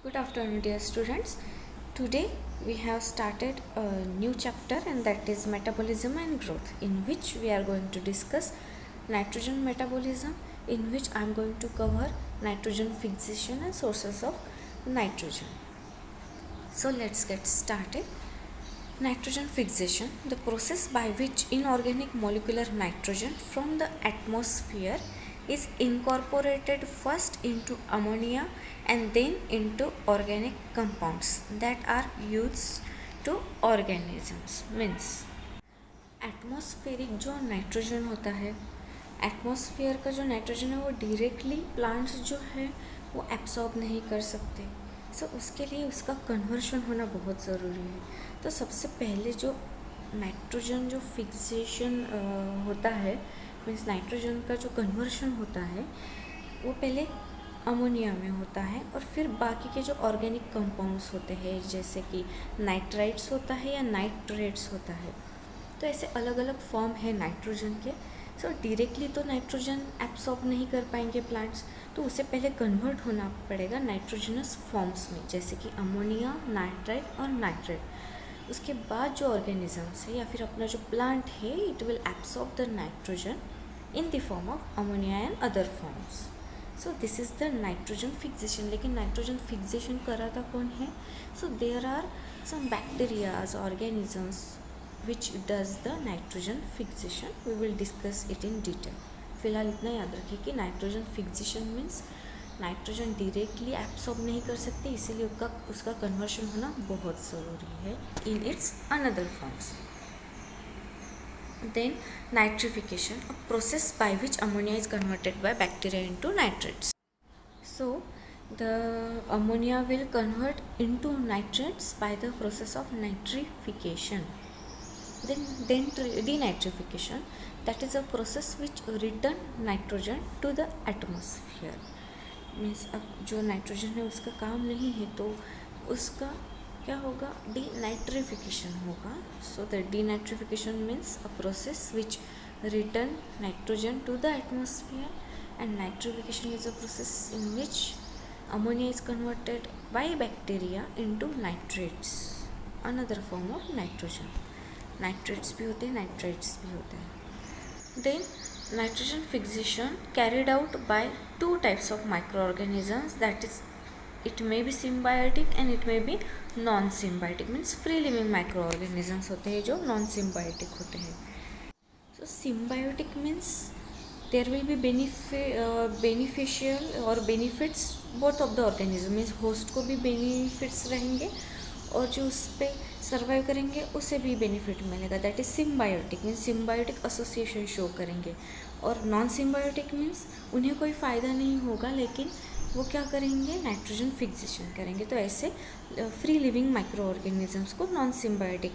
Good afternoon, dear students. Today we have started a new chapter, and that is metabolism and growth, in which we are going to discuss nitrogen metabolism, in which I am going to cover nitrogen fixation and sources of nitrogen. So let's get started. Nitrogen fixation, the process by which inorganic molecular nitrogen from the atmosphere is incorporated first into ammonia and then into organic compounds that are used to organisms. Means atmospheric जो nitrogen होता है, atmosphere का जो nitrogen है वो directly plants जो है वो एब्सॉर्ब नहीं कर सकते। सो उसके लिए उसका कन्वर्शन होना बहुत ज़रूरी है। तो सबसे पहले जो नाइट्रोजन जो फिक्सेशन होता है, मीन्स नाइट्रोजन का जो कन्वर्शन होता है वो पहले अमोनिया में होता है और फिर बाकी के जो ऑर्गेनिक कंपाउंड्स होते हैं जैसे कि नाइट्राइट्स होता है या नाइट्रेट्स होता है। तो ऐसे अलग अलग फॉर्म है नाइट्रोजन के। सो डायरेक्टली तो नाइट्रोजन एब्सॉर्ब नहीं कर पाएंगे प्लांट्स, तो उसे पहले कन्वर्ट होना पड़ेगा नाइट्रोजनस फॉर्म्स में, जैसे कि अमोनिया, नाइट्राइट और नाइट्रेट। उसके बाद जो ऑर्गेनिजम्स है या फिर अपना जो प्लांट है, it will absorb the nitrogen in the form of ammonia and other forms. So this is the nitrogen fixation. लेकिन नाइट्रोजन फिक्सेशन कराता कौन है? So there are some bacterias, organisms which does the nitrogen fixation. We will discuss it in detail. फिलहाल इतना याद रखिए कि nitrogen fixation means nitrogen directly absorb नहीं कर सकते, इसीलिए उसका कन्वर्शन होना बहुत ज़रूरी है in its another forms. Then nitrification, a process by which ammonia is converted by bacteria into nitrates. So the ammonia will convert into nitrates by the process of nitrification. Then denitrification, that is a process which return nitrogen to the atmosphere. Means अब जो nitrogen है उसका काम नहीं है तो उसका क्या होगा? डीनाइट्रिफिकेशन होगा. So the denitrification means a process which return nitrogen to the atmosphere, and nitrification is a process in which ammonia is converted by bacteria into nitrates, another form of nitrogen. Nitrates भी होते हैं, nitrites भी होते हैं. Then nitrogen fixation carried out by two types of micro organisms, that is it may be symbiotic and it may be non symbiotic. Means free living micro organisms होते हैं जो non symbiotic होते हैं. So symbiotic means there will be beneficial और benefits both of the organism. Means host को भी benefits रहेंगे और जो उस पर सर्वाइव करेंगे उसे भी बेनिफिट मिलेगा. That is symbiotic means symbiotic association show करेंगे. और नॉन सिम्बायोटिक मीन्स उन्हें कोई फ़ायदा नहीं होगा लेकिन वो क्या करेंगे? नाइट्रोजन फिक्सेशन करेंगे. तो ऐसे फ्री लिविंग माइक्रो ऑर्गेनिजम्स को नॉन सिम्बायोटिक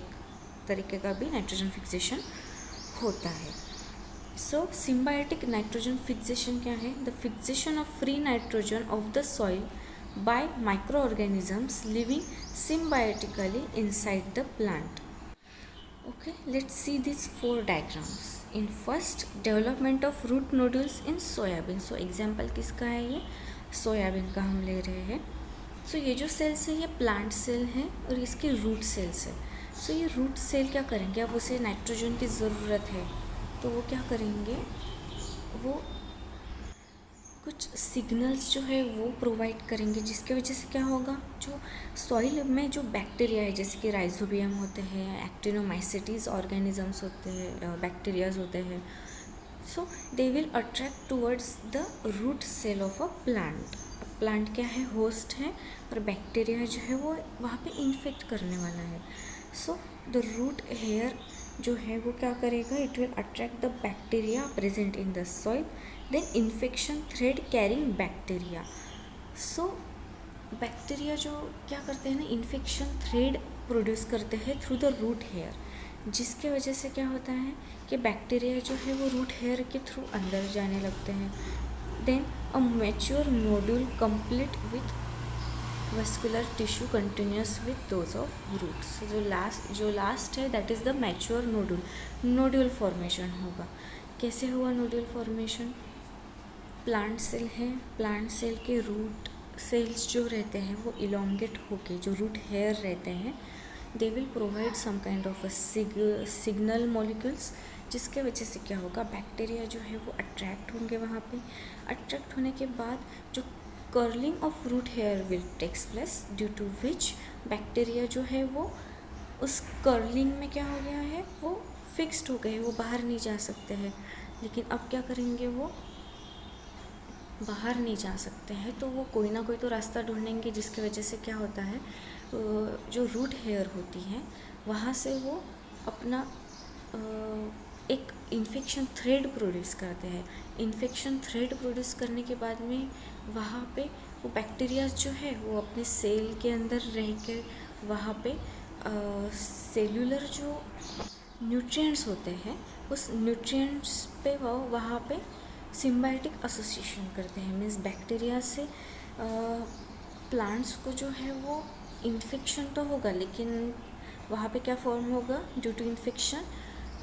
तरीके का भी नाइट्रोजन फिक्सेशन होता है. सो सिम्बायोटिक नाइट्रोजन फिक्सेशन क्या है? The fixation of free nitrogen of the soil by microorganisms living symbiotically inside the plant. Okay, let's see these four diagrams. In first, development of root nodules in soybean. So example किसका है? ये soybean का हम ले रहे हैं. सो ये जो सेल्स है ये प्लांट सेल है और इसकी रूट सेल्स है. सो ये रूट सेल क्या करेंगे? अब उसे नाइट्रोजन की ज़रूरत है तो वो क्या करेंगे? वो कुछ सिग्नल्स जो है वो प्रोवाइड करेंगे जिसकी वजह से क्या होगा? जो सॉइल में जो बैक्टीरिया है जैसे कि राइजोबियम होते हैं, एक्टिनोमाइसिटीज ऑर्गेनिजम्स होते हैं, बैक्टीरियाज होते हैं. So they will attract towards the root cell of a plant. Plant क्या है? होस्ट है और बैक्टीरिया जो है वो वहाँ पे इन्फेक्ट करने वाला है. सो द रूट हेयर जो है वो क्या करेगा? It will attract the bacteria present in the soil. Then infection thread carrying bacteria. So bacteria जो क्या करते हैं ना, इन्फेक्शन थ्रेड प्रोड्यूस करते हैं थ्रू द रूट हेयर, जिसके वजह से क्या होता है कि बैक्टीरिया जो है वो रूट हेयर के थ्रू अंदर जाने लगते हैं. Then a mature nodule complete with vascular tissue continuous with those of roots. जो लास्ट है that is the mature nodule. Nodule formation होगा. कैसे हुआ नोड्यूल फॉर्मेशन? प्लांट सेल है, प्लांट सेल के रूट सेल्स जो रहते हैं वो इलोंगेट होके, जो रूट हेयर रहते हैं, they will provide some kind of a signal molecules, जिसके वजह से क्या होगा, बैक्टीरिया जो है वो अट्रैक्ट होंगे वहाँ पे। अट्रैक्ट होने के बाद जो curling of root hair will takes place, due to which bacteria जो है वो उस कर्लिंग में क्या हो गया है, वो फिक्स्ड हो गए, वो बाहर नहीं जा सकते हैं। लेकिन अब क्या करेंगे, वो बाहर नहीं जा सकते हैं, तो वो कोई ना कोई तो रास्ता ढूंढेंगे, जिसकी वजह से क्या होता है, जो रूट हेयर होती है वहाँ से वो अपना एक इन्फेक्शन थ्रेड प्रोड्यूस करते हैं। इन्फेक्शन थ्रेड प्रोड्यूस करने के बाद में वहाँ पे वो बैक्टीरिया जो है वो अपने सेल के अंदर रह कर वहाँ पे सेल्यूलर जो न्यूट्रिएंट्स होते हैं, उस न्यूट्रिएंट्स पे वो वहाँ पे सिम्बायोटिक एसोसिएशन करते हैं। मीन्स बैक्टीरिया से प्लांट्स को जो है वो इन्फेक्शन तो होगा, लेकिन वहाँ पे क्या फॉर्म होगा, due to infection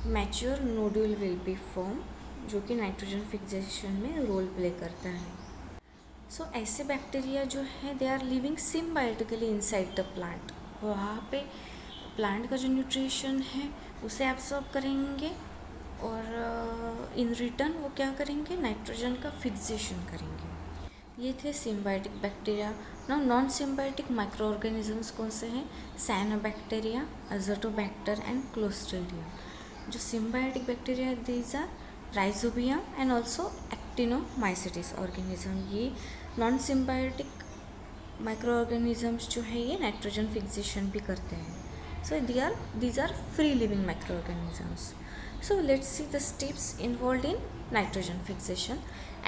mature nodule will be form, जो कि नाइट्रोजन फिक्सेशन में रोल प्ले करता है। सो ऐसे बैक्टीरिया जो है they are living symbiotically inside the plant. वहाँ पे प्लांट का जो न्यूट्रिशन है उसे एब्सॉर्ब करेंगे और इन रिटर्न वो क्या करेंगे, नाइट्रोजन का फिक्सेशन करेंगे। ये थे symbiotic bacteria. Now non symbiotic micro organisms कौन से हैं, साइनोबैक्टीरिया, अजोटोबैक्टर एंड क्लोस्ट्रीडियम। जो symbiotic bacteria these are rhizobium and also actinomycetes organism. ये नॉन सिम्बायोटिक माइक्रो ऑर्गेनिजम्स जो है ये नाइट्रोजन फिक्सेशन भी करते हैं। So these are free living microorganisms. So let's see the steps involved in nitrogen fixation.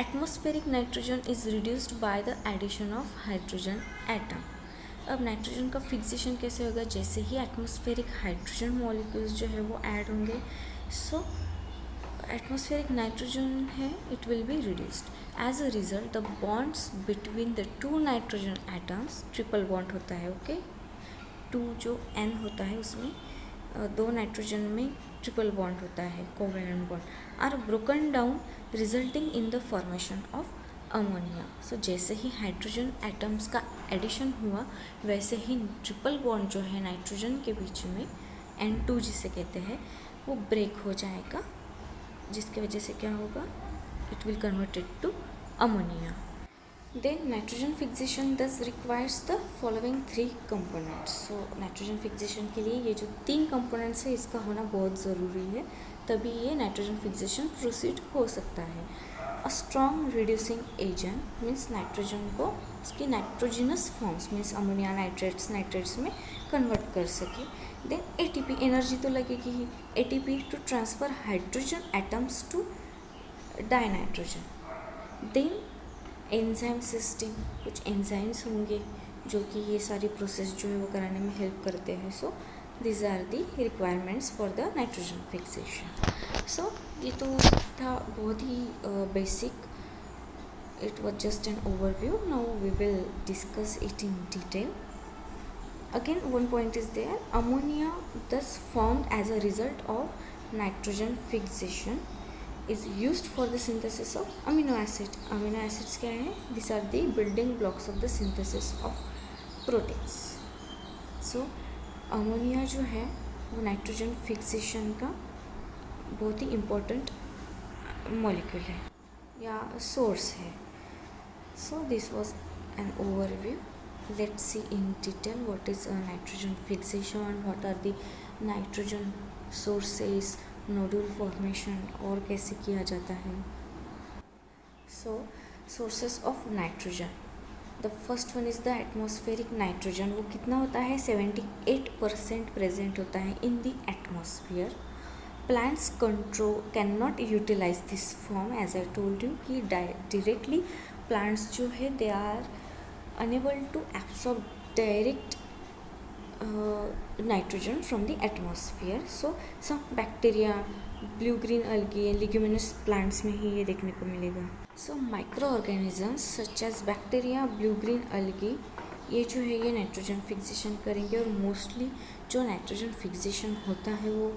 Atmospheric nitrogen is reduced by the addition of hydrogen atom. अब nitrogen का fixation कैसे होगा, जैसे ही एटमॉस्फेरिक हाइड्रोजन मॉलिक्यूल्स जो है वो ऐड होंगे, so atmospheric nitrogen है it will be reduced. As a result the bonds between the two nitrogen atoms, triple bond होता है, ओके, टू जो एन होता है उसमें दो नाइट्रोजन में ट्रिपल बॉन्ड होता है, covalent bond, are broken down resulting in the formation of ammonia. So जैसे ही हाइड्रोजन एटम्स का एडिशन हुआ वैसे ही ट्रिपल बॉन्ड जो है नाइट्रोजन के बीच में N2 जिसे कहते हैं वो ब्रेक हो जाएगा, जिसके वजह से क्या होगा, it will converted to ammonia. Then nitrogen fixation this requires the following 3 components. So nitrogen fixation के लिए ये जो 3 कंपोनेंट्स है इसका होना बहुत ज़रूरी है, तभी ये नाइट्रोजन फिक्सेशन प्रोसीड हो सकता है। A strong reducing agent means nitrogen को उसकी nitrogenous forms means ammonia nitrates में कन्वर्ट कर सके। देन ATP, एनर्जी तो लगेगी ही, ATP to transfer hydrogen atoms to dinitrogen. Then enzyme system, कुछ एंजाइम्स होंगे जो कि ये सारी प्रोसेस जो है वो कराने में हेल्प करते हैं। So these are the requirements for the nitrogen fixation. So ये तो था बहुत ही basic, it was just an overview. Now we will discuss it in detail. Again, one point is there, ammonia thus formed as a result of nitrogen fixation is used for the synthesis of amino acid. Amino acids क्या है? These are the building blocks of the synthesis of proteins. So ammonia जो है वो nitrogen fixation का बहुत ही important molecule है या source है. So this was an overview. Let's see in detail what is a nitrogen fixation, what are the nitrogen sources, nodule formation और कैसे किया जाता है. So sources of nitrogen, the first one is the atmospheric nitrogen. वो कितना होता है, 78% present होता है in the atmosphere. Plants cannot utilize this form, as I told you कि directly plants जो है they are unable to absorb direct nitrogen from the atmosphere. So some bacteria, blue green algae, leguminous plants में ही ये देखने को मिलेगा. So microorganisms such as bacteria, blue green algae ये जो है ये नाइट्रोजन फिक्सेशन करेंगे. और मोस्टली जो नाइट्रोजन फिक्सेशन होता है वो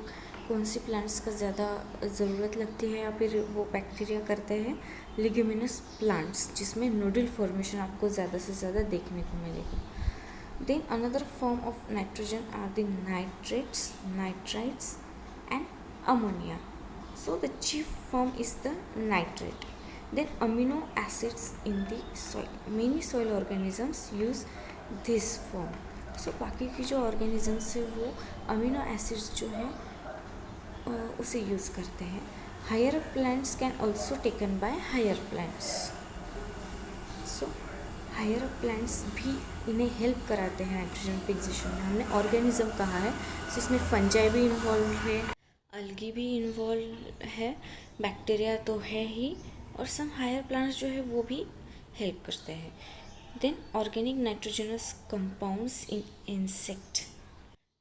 कौन सी प्लांट्स का ज़्यादा ज़रूरत लगती है या फिर वो बैक्टीरिया करते हैं, लिग्यूमिनस प्लांट्स, जिसमें नोडल फॉर्मेशन आपको ज़्यादा से ज़्यादा देखने को मिलेगा. Then another form of nitrogen are the nitrates, nitrites and ammonia. So the chief form is the nitrate. Then amino acids in the soil. Many soil organisms use this form. So बाकी की जो organisms है वो amino acids जो है उसे use करते हैं. Higher plants can also taken by higher plants. So higher plants भी इन्हें हेल्प कराते हैं नाइट्रोजन फिक्सेशन में. हमने ऑर्गेनिज्म कहा है, तो इसमें फंजाई भी इन्वॉल्व है, अलगी भी इन्वॉल्व है, बैक्टीरिया तो है ही, और सम हायर प्लांट्स जो है वो भी हेल्प करते हैं. Then organic nitrogenous compounds in insect.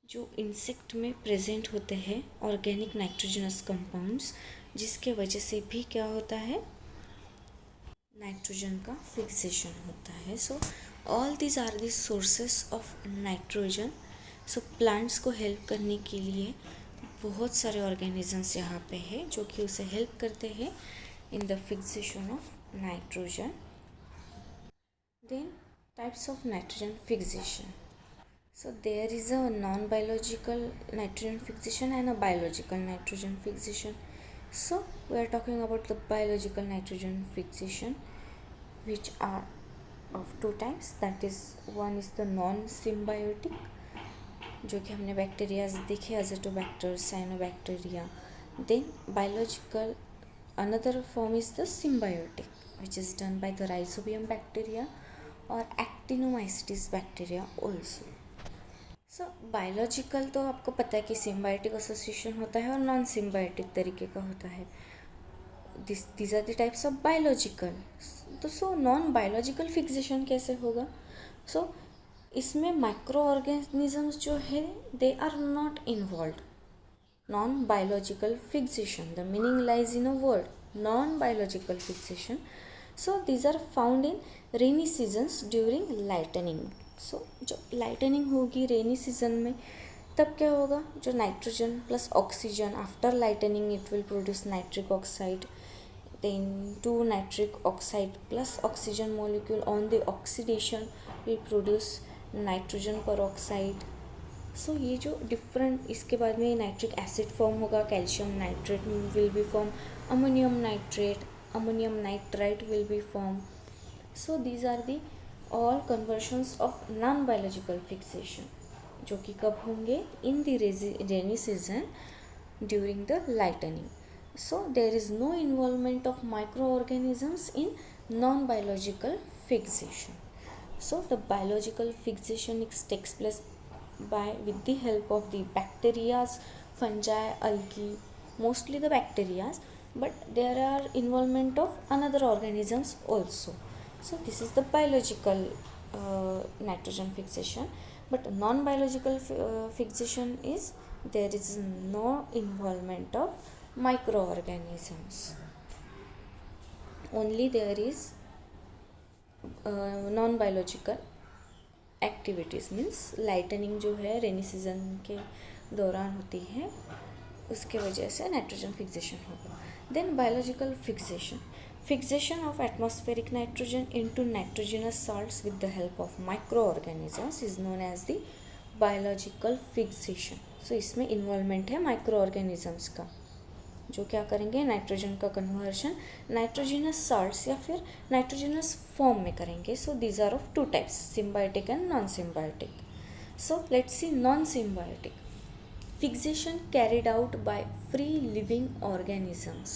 जो इंसेक्ट में प्रेजेंट होते हैं ऑर्गेनिक नाइट्रोजनस कंपाउंड्स, जिसके वजह से भी क्या होता है, नाइट्रोजन का फिक्सेशन होता है. So all these are the sources of nitrogen. So plants को हेल्प करने के लिए बहुत सारे ऑर्गेनिजम्स यहाँ पे है जो कि उसे हेल्प करते हैं in the fixation of nitrogen. Then types of nitrogen fixation. So there is a non biological nitrogen fixation and a biological nitrogen fixation. So we are talking about the biological nitrogen fixation, which are of two types. That is, one is the non-symbiotic, जो कि हमने bacterias देखे, azotobacter, cyanobacteria. Then biological another form is the symbiotic, which is done by the rhizobium bacteria or actinomycetes bacteria also. So biological तो आपको पता है कि symbiotic association होता है और नॉन सिम्बायोटिक तरीके का होता है. This are the types of biological. तो सो नॉन बायोलॉजिकल फिक्सेशन कैसे होगा? सो इसमें माइक्रो ऑर्गेनिजम्स जो है they are not involve. Non biological fixation, the meaning lies in a word non biological fixation. So these are found in rainy seasons during lightning. So जो lightning होगी rainy season में, तब क्या होगा, जो nitrogen plus oxygen after lightning it will produce nitric oxide. Then 2 nitric oxide plus oxygen molecule on the oxidation will produce nitrogen peroxide. So ये जो different, इसके बाद में नाइट्रिक एसिड फॉर्म होगा, calcium nitrate will be form, ammonium nitrate, ammonium nitrite will be form. So these are the all conversions of non biological fixation, जो कि कब होंगे, in the rainy season during the lightning. So there is no involvement of micro organisms in non biological fixation. So the biological fixation takes place by with the help of the bacterias, fungi, algae, mostly the bacterias, but there are involvement of another organisms also. So this is the biological nitrogen fixation. But non-biological fixation is there is no involvement of microorganisms. Only there is non-biological activities. Means lightning जो है rainy season के दौरान होती है, उसके वजह से nitrogen fixation होगा. Then biological fixation. Fixation of atmospheric nitrogen into nitrogenous salts with the help of micro organisms is known as the biological fixation. So इसमें इन्वॉल्वमेंट है माइक्रो ऑर्गेनिजम्स का, जो क्या करेंगे, नाइट्रोजन का कन्वर्शन नाइट्रोजनस साल्ट्स या फिर नाइट्रोजनस फॉर्म में करेंगे. So these are of two types, symbiotic and non symbiotic. So let's see non symbiotic. Fixation carried out by free living organisms.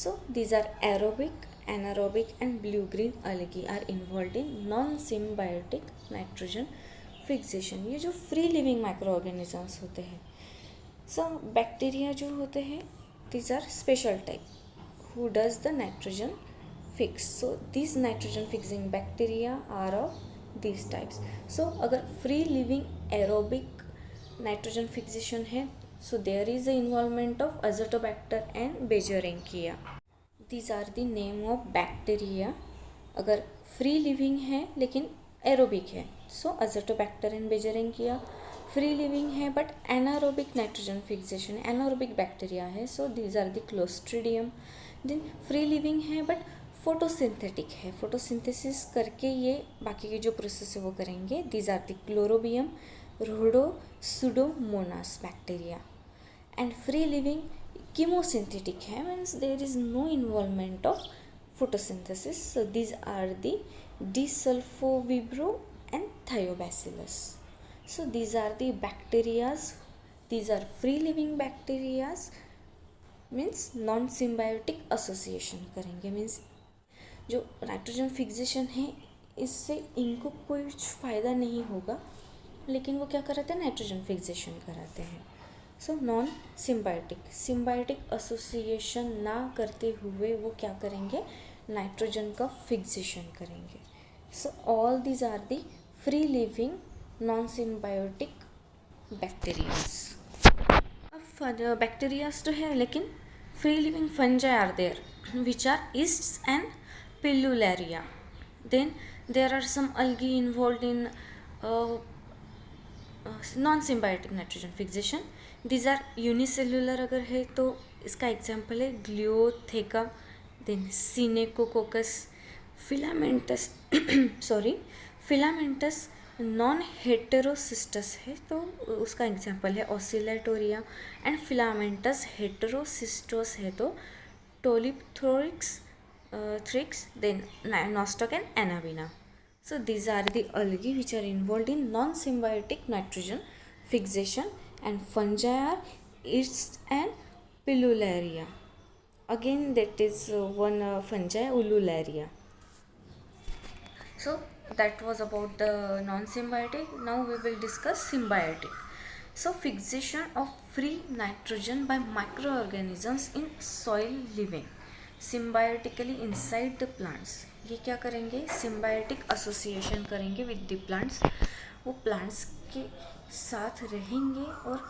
So these are aerobic, anaerobic and blue green algae are involved in non symbiotic nitrogen fixation. ये जो free living micro organisms होते हैं, सो bacteria जो होते हैं, these are special type who does the nitrogen fix. So these nitrogen fixing bacteria are of these types. So अगर free living aerobic nitrogen fixation है, so there is the involvement of Azotobacter and Bergerinia. These are the name of bacteria. अगर free living है लेकिन aerobic है, so Azotobacter and Bergerinia. Free living है but anaerobic nitrogen fixation, anaerobic bacteria है, so these are the clostridium, then free living है but photosynthetic है, photosynthesis करके ये बाकी के जो प्रोसेस है वो करेंगे. These are the chlorobium, rhodo, pseudomonas bacteria. And free living chemosynthetic है, means there is no involvement of photosynthesis. So these are the Desulfovibrio and Thiobacillus. So these are the bacterias, these are free living bacterias, means non symbiotic association करेंगे. means जो nitrogen fixation है इससे इनको कोई फ़ायदा नहीं होगा, लेकिन वो क्या कराते हैं, नाइट्रोजन फिक्सेशन कराते हैं. So non symbiotic, symbiotic association ना करते हुए वो क्या करेंगे, नाइट्रोजन का फिक्सेशन करेंगे. So all these are the free living non symbiotic bacterias. अब बैक्टीरियाज तो है, लेकिन free living fungi are there which are yeast and pilularia. Then there are some algae involved in non-symbiotic nitrogen fixation. These are unicellular अगर है तो इसका example है ग्लियोथेका, then सिनेकोकोकस, filamentous filamentous non हेटेरोसिस्टस है तो उसका एग्जाम्पल है ऑसिलेटोरिया. एंड फिलामेंटस हेटेरोसिस्टोस है तो tolypothrix, thrix, then nostoc and anabaena. So these are the algae which are involved in non-symbiotic nitrogen fixation, and fungi are yeast and Pilullaria. Again that is one fungi, Ulularia. So that was about the non-symbiotic. Now we will discuss symbiotic. So fixation of free nitrogen by microorganisms in soil living symbiotically inside the plants. ये क्या करेंगे, symbiotic association करेंगे with the plants. वो plants के साथ रहेंगे और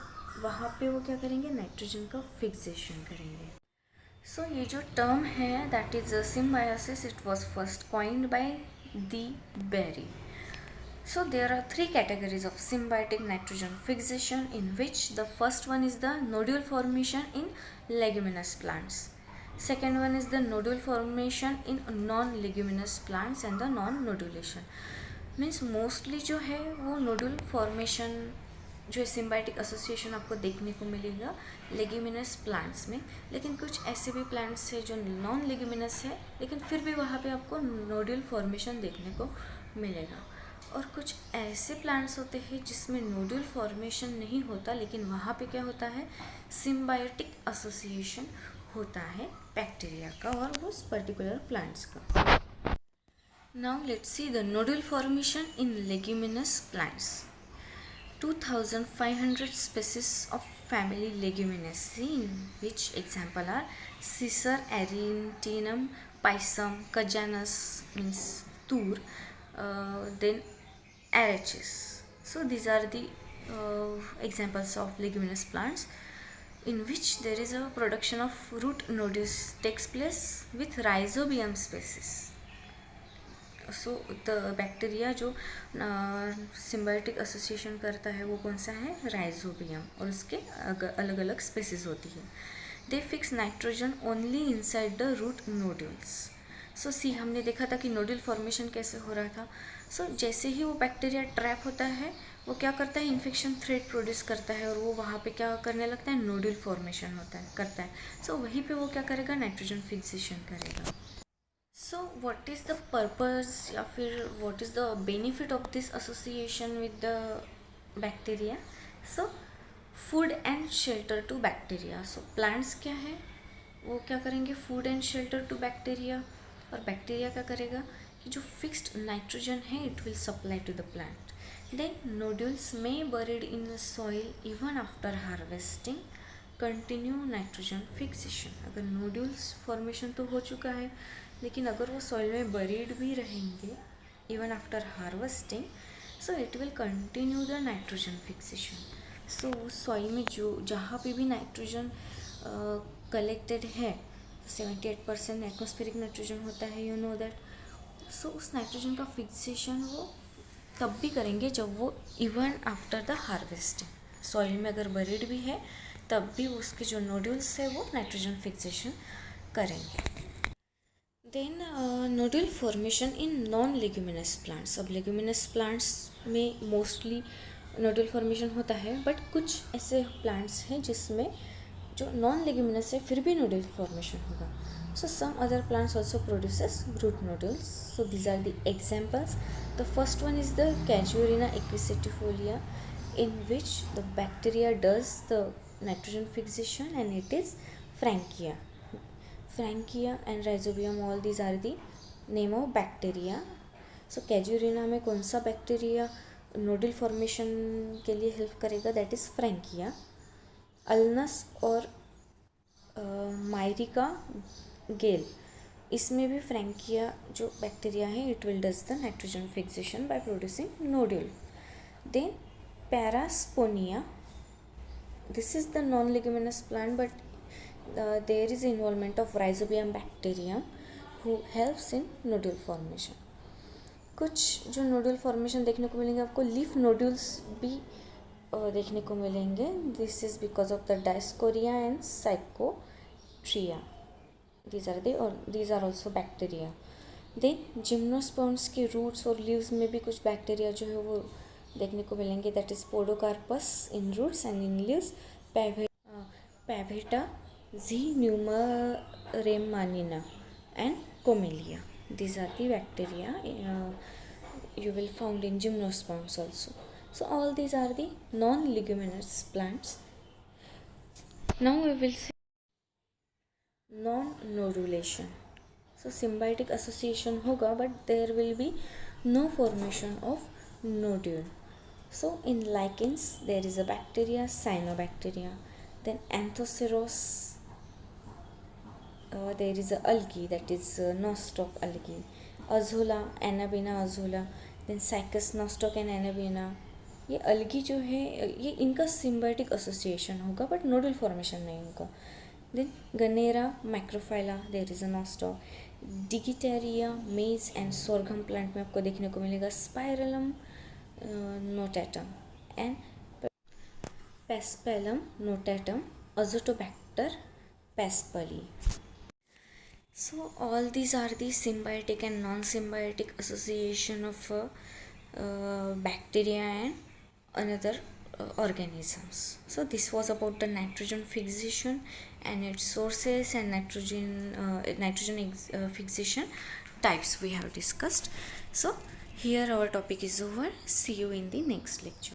वहाँ पे वो क्या करेंगे, नाइट्रोजन का फिक्सेशन करेंगे. सो ये जो टर्म है that is symbiosis, it was first coined by de Bary. So there are three categories of symbiotic nitrogen fixation, in which the first one is the nodule formation in leguminous plants. Second one is the nodule formation in non-leguminous plants and the non-nodulation. Means mostly जो है वो nodule formation जो symbiotic association आपको देखने को मिलेगा leguminous plants में, लेकिन कुछ ऐसे भी plants है जो non-leguminous है लेकिन फिर भी वहाँ पे आपको nodule formation देखने को मिलेगा. और कुछ ऐसे प्लांट्स होते हैं जिसमें नोड्यूल फॉर्मेशन नहीं होता, लेकिन वहाँ पे क्या होता है, सिम्बायोटिक एसोसिएशन होता है बैक्टीरिया का और उस पर्टिकुलर प्लांट्स का. Now let's see the nodule formation in leguminous plants. 2500 species of family Leguminaceae, in which example are Cicer, Arietinum, Pisum, Cajanus means tur, then Arachis. So these are the examples of leguminous plants in which there is a production of root nodules takes place with rhizobium species. So the bacteria जो symbiotic association करता है वो कौन सा है, rhizobium, और उसके अलग अलग species होती है. They fix nitrogen only inside the root nodules. सो सी हमने देखा था कि नोड्यूल फॉर्मेशन कैसे हो रहा था. सो जैसे ही वो बैक्टीरिया ट्रैप होता है वो क्या करता है, इन्फेक्शन थ्रेड प्रोड्यूस करता है और वो वहाँ पे क्या करने लगता है, नोड्यूल फॉर्मेशन करता है. सो वहीं पे वो क्या करेगा, नाइट्रोजन फिक्सेशन करेगा. So what is the purpose या फिर what is the benefit of this association with the bacteria. So food and shelter to bacteria. So plants क्या है, वो क्या करेंगे, food and shelter to bacteria, और बैक्टीरिया क्या करेगा कि जो फिक्स्ड नाइट्रोजन है it will supply to the plant. Then nodules में buried in soil even after harvesting continue nitrogen fixation. अगर नोड्यूल्स फॉर्मेशन तो हो चुका है लेकिन अगर वो सॉइल में बरीड भी रहेंगे even after harvesting, so it will continue the nitrogen fixation. So उस सॉइल में जो जहाँ पे भी नाइट्रोजन कलेक्टेड है 78% एटमॉस्फेरिक नाइट्रोजन होता है, यू नो दैट. सो उस नाइट्रोजन का फिक्सेशन वो तब भी करेंगे जब वो even after the harvesting soil में अगर बरीड भी है तब भी उसके जो नोड्यूल्स है वो नाइट्रोजन फिक्सेशन करेंगे. Then nodule formation in non leguminous plants. अब लेग्यूमिनस प्लांट्स में मोस्टली नोड्यूल फॉर्मेशन होता है, बट कुछ ऐसे प्लांट्स हैं जिसमें जो नॉन लेग्यूमिनस है फिर भी नोड्यूल फॉर्मेशन होगा. So some other plants also produces root nodules. So these are the examples. The first one is the Casuarina equisetifolia, in which the bacteria does the nitrogen fixation, and it is Frankia. Frankia and Rhizobium, all these are the name of bacteria. So Casuarina में कौन सा bacteria nodal formation के लिए help करेगा? That is Frankia. अल्नस और मायरिका गेल, इसमें भी Frankia जो बैक्टीरिया है it will does the nitrogen fixation by producing nodule. Then Parasponia, this is the non-leguminous plant, but there is involvement of Rhizobium bacterium who helps in nodule formation. कुछ जो nodule formation देखने को मिलेंगे आपको, leaf nodules भी देखने को मिलेंगे. This is because of the Dioscorea and Psychotria. these are also bacteria. Then gymnosperms के रूट्स और लीव्स में भी कुछ बैक्टीरिया जो है वो देखने को मिलेंगे. That is Podocarpus in roots and in leaves. Pavetta Xenumaremanina and Comelia. These are the bacteria you will found in gymnosperms also. So all these are the non-leguminous plants. Now we will see non-nodulation. So symbiotic association hoga, but there will be no formation of nodule. So in lichens there is a bacteria, cyanobacteria. Then Anthoceros, there is a algae, that is nostoc algae. Azolla, Anabaena azolla. Then Cycas nostoc and Anabaena. ये अलगी जो है ये इनका symbiotic association होगा, but nodal formation नहीं होगा. Then Gunnera macrophylla, there is a Nostoc. Digitaria, maize and sorghum plant में आपको देखने को मिलेगा spirillum notatum and Paspalum notatum, Azotobacter paspali. So all these are the symbiotic and non-symbiotic association of bacteria and another organisms. So this was about the nitrogen fixation and its sources and nitrogen fixation types we have discussed. So here our topic is over. See you in the next lecture.